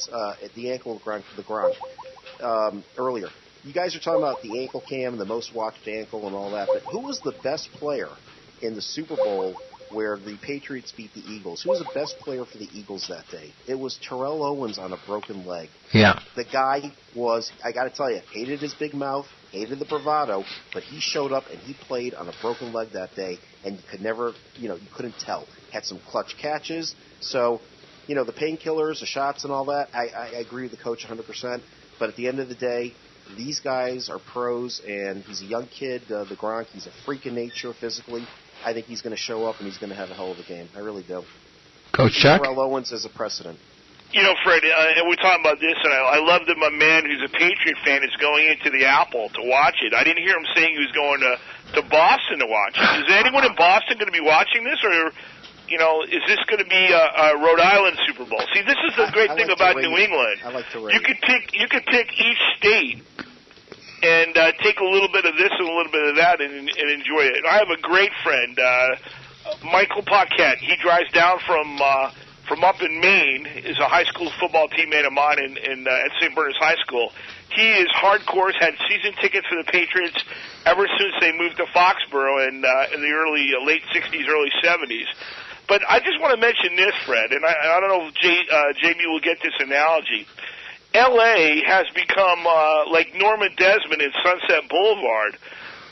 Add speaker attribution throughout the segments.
Speaker 1: at the ankle grind for the Gronk earlier. You guys are talking about the ankle cam and the most watched ankle and all that, but who was the best player in the Super Bowl where the Patriots beat the Eagles? Who was the best player for the Eagles that day? It was Terrell Owens on a broken leg.
Speaker 2: Yeah.
Speaker 1: The guy was, I got to tell you, hated his big mouth, hated the bravado, but he showed up and he played on a broken leg that day, and you could never, you couldn't tell. Had some clutch catches. So, the painkillers, the shots and all that, I agree with the coach 100%. But at the end of the day, these guys are pros, and he's a young kid, the Gronk. He's a freak in nature physically. I think he's going to show up, and he's going to have a hell of a game. I really do.
Speaker 2: Coach Chuck?
Speaker 1: Terrell Owens is a precedent.
Speaker 3: Fred, and we're talking about this, and I love that my man who's a Patriot fan is going into the Apple to watch it. I didn't hear him saying he was going to Boston to watch it. Is anyone in Boston going to be watching this, or is this going to be a Rhode Island Super Bowl? See, this is the great thing about New England.
Speaker 1: I like to rate.
Speaker 3: You could pick each state and take a little bit of this and a little bit of that and enjoy it. I have a great friend, Michael Paquette. He drives down from up in Maine. Is a high school football teammate of mine at St. Bernard's High School. He is hardcore. Had season tickets for the Patriots ever since they moved to Foxborough in the late 60s, early 70s. But I just want to mention this, Fred, and I don't know if Jamie will get this analogy. L.A. has become like Norman Desmond in Sunset Boulevard.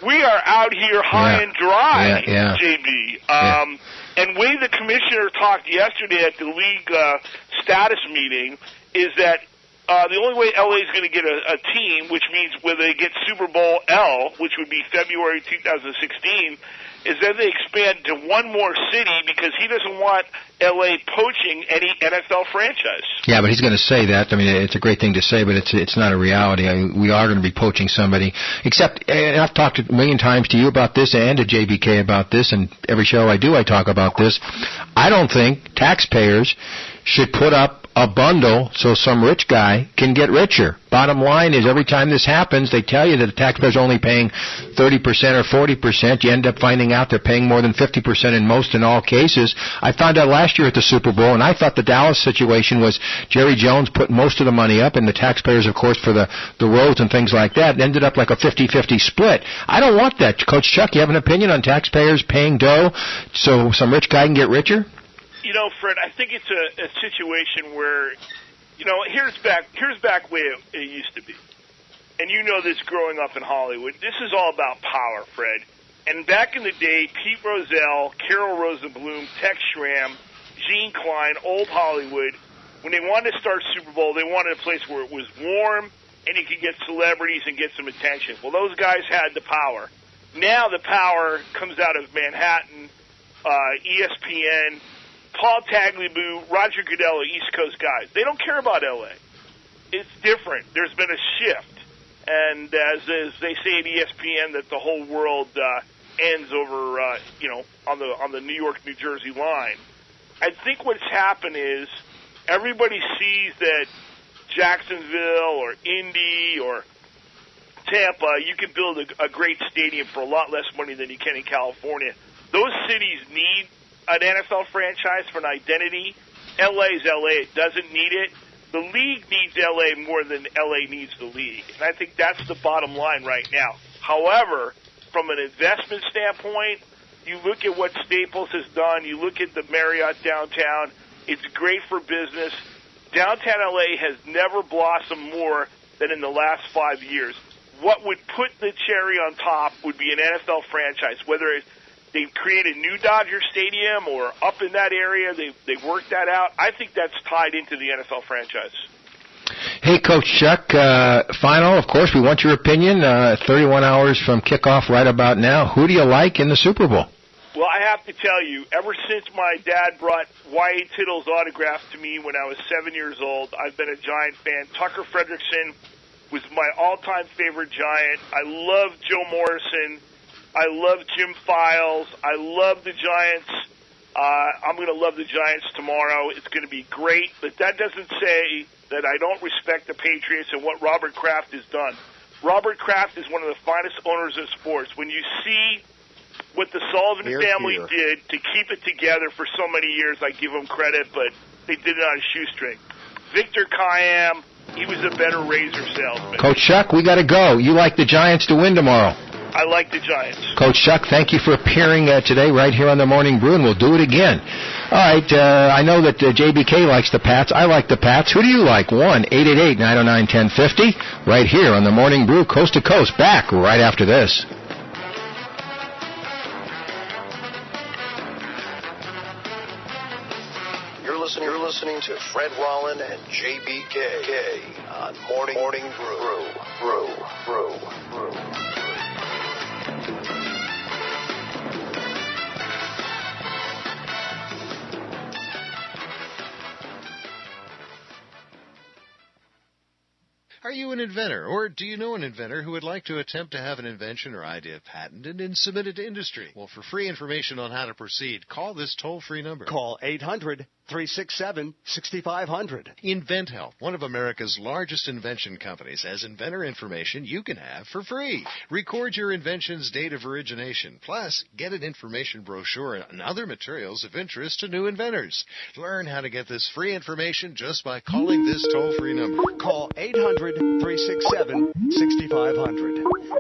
Speaker 3: We are out here high and dry, JB. And way the commissioner talked yesterday at the league status meeting is that the only way L.A. is going to get a team, which means whether they get Super Bowl L, which would be February 2016, is that they expand to one more city because he doesn't want L.A. poaching any NFL franchise.
Speaker 2: Yeah, but he's going to say that. I mean, it's a great thing to say, but it's not a reality. We are going to be poaching somebody. Except, and I've talked a million times to you about this and to JBK about this, and every show I do I talk about this. I don't think taxpayers should put up a bundle so some rich guy can get richer. Bottom line is every time this happens, they tell you that the taxpayer's only paying 30% or 40%. You end up finding out they're paying more than 50% in most and all cases. I found out last year at the Super Bowl, and I thought the Dallas situation was Jerry Jones put most of the money up, and the taxpayers, of course, for the roads and things like that. It ended up like a 50-50 split. I don't want that. Coach Chuck, you have an opinion on taxpayers paying dough so some rich guy can get richer?
Speaker 3: Fred, I think it's a situation where, here's back where it used to be. And you know this growing up in Hollywood. This is all about power, Fred. And back in the day, Pete Rozelle, Carol Rosenblum, Tex Schramm, Gene Klein, old Hollywood, when they wanted to start Super Bowl, they wanted a place where it was warm and you could get celebrities and get some attention. Well, those guys had the power. Now the power comes out of Manhattan, ESPN, Paul Tagliabue, Roger Goodell are East Coast guys. They don't care about L.A. It's different. There's been a shift. And as they say at ESPN, that the whole world ends over, on the New York-New Jersey line. I think what's happened is everybody sees that Jacksonville or Indy or Tampa, you can build a great stadium for a lot less money than you can in California. Those cities need an NFL franchise for an identity. L.A.'s L.A. It doesn't need it. The league needs L.A. more than L.A. needs the league. And I think that's the bottom line right now. However, from an investment standpoint, you look at what Staples has done. You look at the Marriott downtown. It's great for business. Downtown L.A. has never blossomed more than in the last 5 years. What would put the cherry on top would be an NFL franchise, whether they've created a new Dodger Stadium or up in that area. They've worked that out. I think that's tied into the NFL franchise.
Speaker 2: Hey, Coach Chuck, final, of course, we want your opinion. 31 hours from kickoff right about now. Who do you like in the Super Bowl?
Speaker 3: Well, I have to tell you, ever since my dad brought Y.A. Tittle's autograph to me when I was 7 years old, I've been a Giant fan. Tucker Frederickson was my all-time favorite Giant. I love Joe Morrison. I love Jim Files. I love the Giants. I'm going to love the Giants tomorrow. It's going to be great. But that doesn't say that I don't respect the Patriots and what Robert Kraft has done. Robert Kraft is one of the finest owners of sports. When you see what the Sullivan family did to keep it together for so many years, I give them credit, but they did it on a shoestring. Victor Kiam, he was a better razor salesman.
Speaker 2: Coach Chuck, we got to go. You like the Giants to win tomorrow.
Speaker 3: I like the Giants.
Speaker 2: Coach Chuck, thank you for appearing today right here on the Morning Brew, and we'll do it again. All right, I know that JBK likes the Pats. I like the Pats. Who do you like? 1-888-909-1050, right here on the Morning Brew, coast to coast. Back right after this.
Speaker 4: You're listening to Fred Rollin and JBK on Morning Brew.
Speaker 5: Are you an inventor, or do you know an inventor who would like to attempt to have an invention or idea patented and submit it to industry? Well, for free information on how to proceed, call this toll-free number.
Speaker 6: Call 800-367-6500.
Speaker 5: InventHelp, one of America's largest invention companies, has inventor information you can have for free. Record your invention's date of origination, plus get an information brochure and other materials of interest to new inventors. Learn how to get this free information just by calling this toll-free number.
Speaker 6: Call 800-367-6500.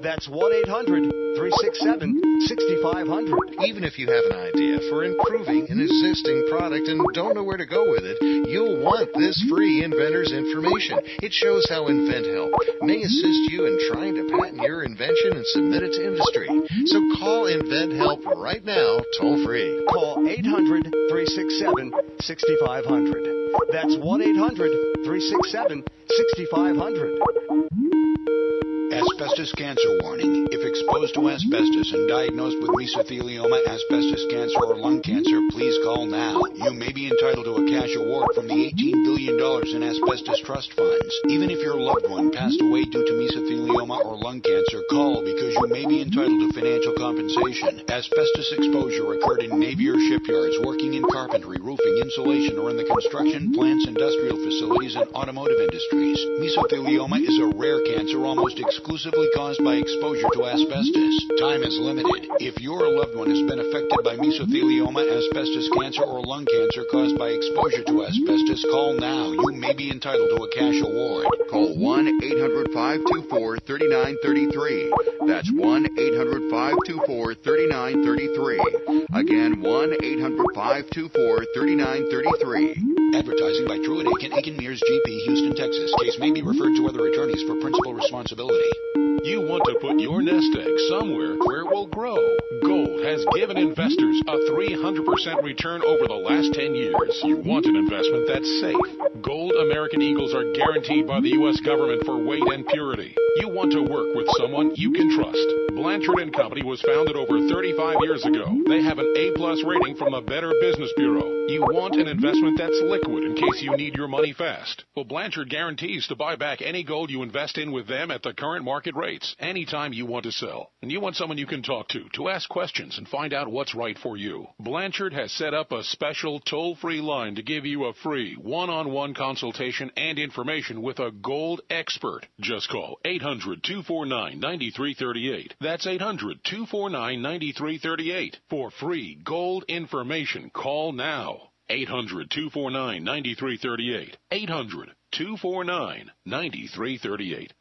Speaker 6: That's 1-800-367-6500.
Speaker 5: Even if you have an idea for improving an existing product and don't know where to go with it, you'll want this free inventor's information. It shows how InventHelp may assist you in trying to patent your invention and submit it to industry. So call InventHelp right now, toll free.
Speaker 6: Call 800-367-6500. That's 1-800-367-6500.
Speaker 7: Asbestos cancer warning. If exposed to asbestos and diagnosed with mesothelioma, asbestos cancer, or lung cancer, please call now. You may be entitled to a cash award from the $18 billion in asbestos trust funds. Even if your loved one passed away due to mesothelioma or lung cancer, call because you may be entitled to financial compensation. Asbestos exposure occurred in Navy or shipyards, working in carpentry, roofing, insulation, or in the construction, plants, industrial facilities, and automotive industries. Mesothelioma is a rare cancer almost exclusively caused by exposure to asbestos. Time is limited. If your loved one has been affected by mesothelioma, asbestos cancer, or lung cancer caused by exposure to asbestos, call now. You may be entitled to a cash award.
Speaker 8: Call 1-800-524-3933. That's 1-800-524-3933. Again, 1-800-524-3933.
Speaker 7: Advertising by Truett Aiken, Mears GP, Houston, Texas. Case may be referred to other attorneys for principal responsibility.
Speaker 9: You want to put your nest egg somewhere where it will grow. Gold has given investors a 300% return over the last 10 years. You want an investment that's safe. Gold American Eagles are guaranteed by the U.S. government for weight and purity. You want to work with someone you can trust. Blanchard & Company was founded over 35 years ago. They have an A-plus rating from the Better Business Bureau. You want an investment that's liquid in case you need your money fast. Well, Blanchard guarantees to buy back any gold you invest in with them at the current market rates anytime you want to sell. And you want someone you can talk to ask questions and find out what's right for you. Blanchard has set up a special toll-free line to give you a free one-on-one consultation and information with a gold expert. Just call 800-249-9338. That's 800-249-9338. For free gold information, call now. 800-249-9338. 800-249-9338.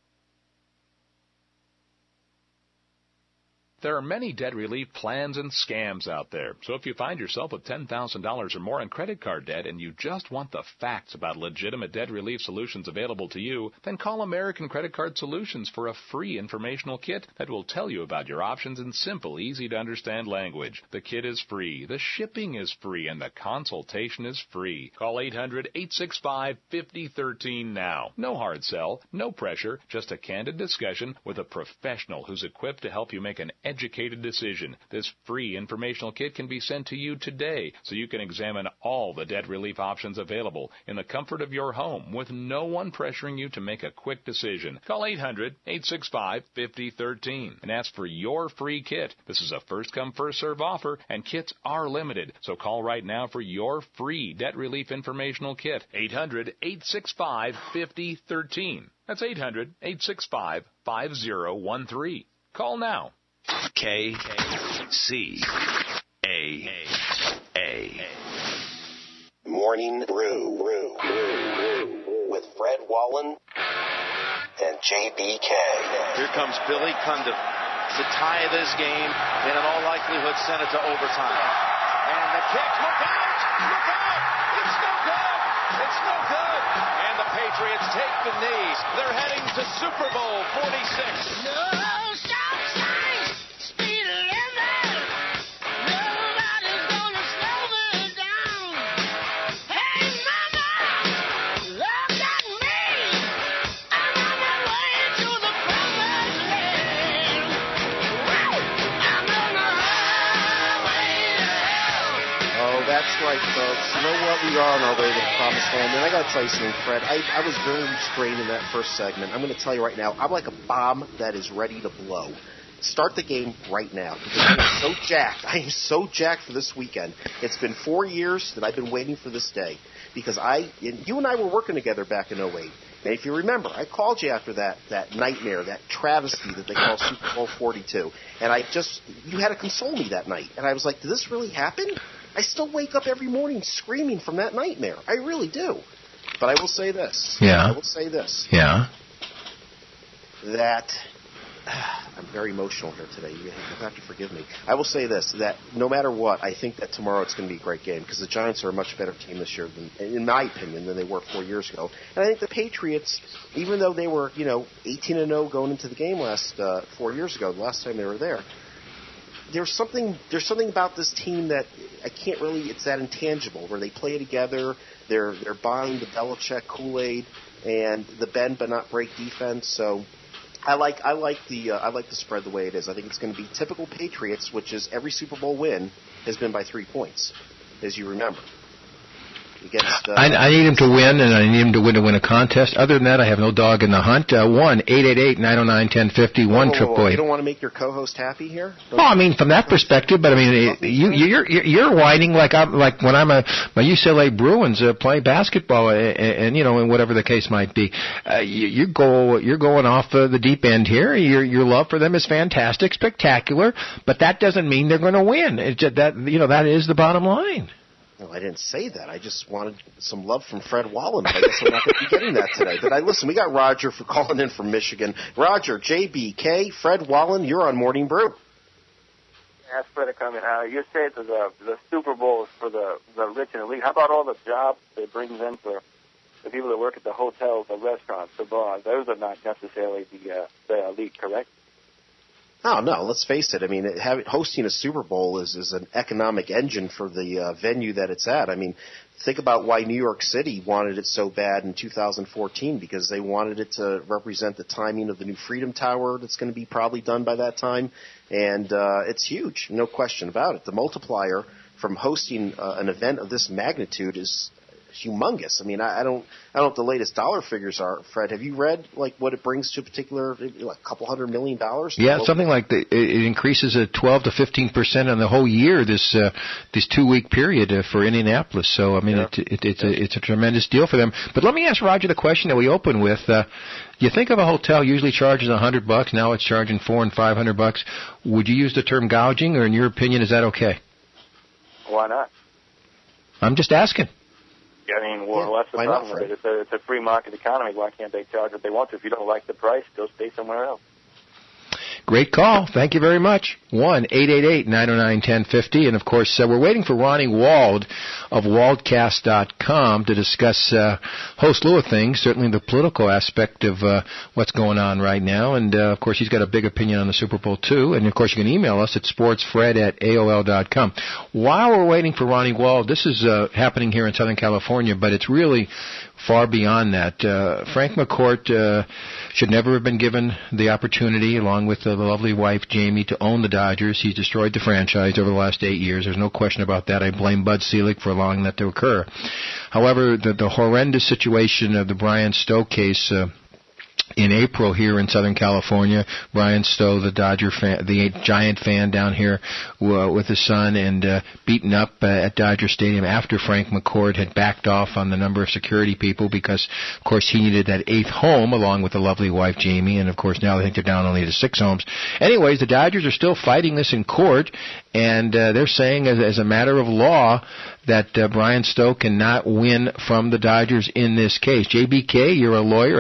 Speaker 10: There are many debt relief plans and scams out there. So if you find yourself with $10,000 or more in credit card debt and you just want the facts about legitimate debt relief solutions available to you, then call American Credit Card Solutions for a free informational kit that will tell you about your options in simple, easy-to-understand language. The kit is free, the shipping is free, and the consultation is free. Call 800-865-5013 now. No hard sell, no pressure, just a candid discussion with a professional who's equipped to help you make an educated decision. This free informational kit can be sent to you today so you can examine all the debt relief options available in the comfort of your home with no one pressuring you to make a quick decision. Call 800-865-5013 and ask for your free kit. This is a first-come, first-serve offer, and kits are limited. So call right now for your free debt relief informational kit. 800-865-5013. That's 800-865-5013. Call now.
Speaker 4: K-C-A-A. Morning Brew. Fred Wallen and JBK.
Speaker 11: Here comes Billy Cundiff to tie this game and in all likelihood send it to overtime. And the kick, look out! Look out! It's no good! It's no good! And the Patriots take the knee. They're heading to Super Bowl 46.
Speaker 12: No stop signs, speed limit. Nobody's gonna slow me down. Hey mama, look at me. I'm on my way to the promised land. I'm on the highway to hell.
Speaker 1: Oh, that's right, folks. You know what? We are on our way to the promised land. And I got to tell you something, Fred. I was very restrained in that first segment. I'm going to tell you right now, I'm like a bomb that is ready to blow. Start the game right now. Because I am so jacked. I am so jacked for this weekend. It's been 4 years that I've been waiting for this day. Because you and I were working together back in 2008. And if you remember, I called you after that nightmare, that travesty that they call Super Bowl 42. And you had to console me that night. And I was like, did this really happen? I still wake up every morning screaming from that nightmare. I really do. But I will say this.
Speaker 2: Yeah.
Speaker 1: I will say this.
Speaker 2: Yeah.
Speaker 1: That I'm very emotional here today. You have to forgive me. I will say this, that no matter what, I think that tomorrow it's going to be a great game because the Giants are a much better team this year, in my opinion, than they were 4 years ago. And I think the Patriots, even though they were 18-0 going into the game 4 years ago, the last time they were there, there's something about this team that I can't really. It's that intangible where they play together. They're buying the Belichick Kool-Aid and the bend but not break defense. So I like the spread the way it is. I think it's going to be typical Patriots, which is every Super Bowl win has been by 3 points, as you remember. Against,
Speaker 2: I need him to win, and I need him to win a contest. Other than that, I have no dog in the hunt. 1-888-909-1050, 1-888.
Speaker 1: You don't want to make your co-host happy here?
Speaker 2: Well, I mean, from that perspective, but I mean, you're whining like when my UCLA Bruins play basketball, and whatever the case might be. You're going off the deep end here. Your love for them is fantastic, spectacular, but that doesn't mean they're going to win. That is the bottom line.
Speaker 1: No, I didn't say that. I just wanted some love from Fred Wallen. I guess I'm not going to be getting that today. But listen, we got Roger for calling in from Michigan. Roger, JBK, Fred Wallen, you're on Morning Brew.
Speaker 13: Ask Fred to come in. You said that the Super Bowl is for the rich and elite. How about all the jobs it brings in for the people that work at the hotels, the restaurants, the bars? Those are not necessarily the elite, correct?
Speaker 1: Oh, no, let's face it. I mean, hosting a Super Bowl is an economic engine for the venue that it's at. I mean, think about why New York City wanted it so bad in 2014, because they wanted it to represent the timing of the new Freedom Tower that's going to be probably done by that time. And it's huge, no question about it. The multiplier from hosting an event of this magnitude is humongous. I mean, I don't know what the latest dollar figures are, Fred. Have you read what it brings to a particular, like a couple $100 million?
Speaker 2: Yeah, something like that. It increases 12 to 15% on the whole year. This 2 week period for Indianapolis. So I mean, it's a tremendous deal for them. But let me ask Roger the question that we open with. You think of a hotel usually charges $100. Now it's charging $400 and $500. Would you use the term gouging, or in your opinion, is that okay?
Speaker 13: Why not?
Speaker 2: I'm just asking.
Speaker 13: I mean, what's the problem with it? It's a free market economy. Why can't they charge what they want to? If you don't like the price, go stay somewhere else.
Speaker 2: Great call. Thank you very much. 1-888-909-1050. And, of course, we're waiting for Ronnie Wald of waldcast.com to discuss a whole slew of things, certainly the political aspect of what's going on right now. And, of course, he's got a big opinion on the Super Bowl, too. And, of course, you can email us at sportsfred@aol.com. While we're waiting for Ronnie Wald, this is happening here in Southern California, but it's really far beyond that. Frank McCourt should never have been given the opportunity, along with the lovely wife, Jamie, to own the Dodgers. He's destroyed the franchise over the last 8 years. There's no question about that. I blame Bud Selig for allowing that to occur. However, the horrendous situation of the Brian Stowe case in April here in Southern California. Brian Stowe, the Dodger fan, the Giant fan down here with his son, and beaten up at Dodger Stadium after Frank McCord had backed off on the number of security people because, of course, he needed that 8th home along with the lovely wife Jamie, and of course now I think they're down only to 6 homes. Anyways, the Dodgers are still fighting this in court, and they're saying as a matter of law that Brian Stowe cannot win from the Dodgers in this case. JBK, you're a lawyer.